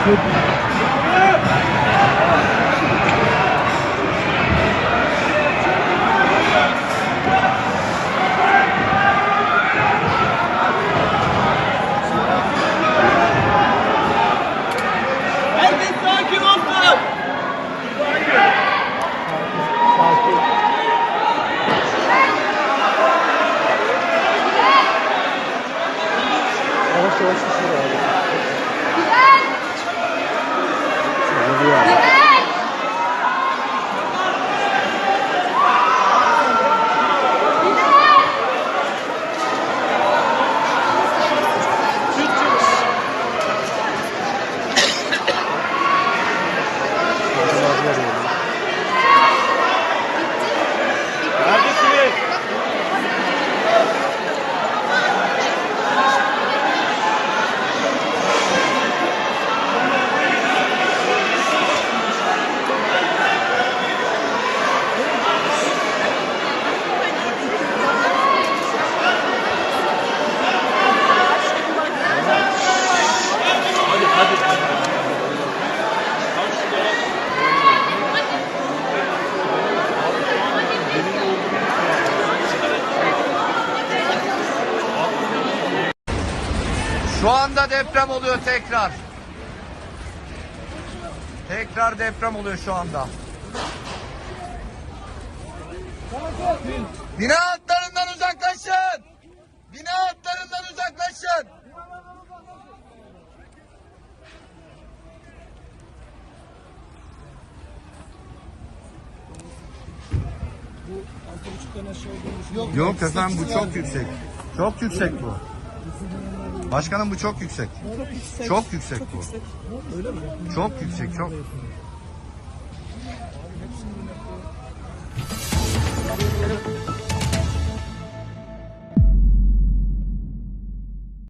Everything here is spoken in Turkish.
Herkes sakin olsun. Yavaş yavaş düşür abi. Neredesiniz? Şu anda deprem oluyor tekrar. Tekrar deprem oluyor şu anda. Bina hatlarından uzaklaşın. Bina hatlarından uzaklaşın. Yok efendim, bu çok yüksek. Çok yüksek bu. Başkanım, bu çok yüksek. Çok yüksek bu. Çok yüksek, çok.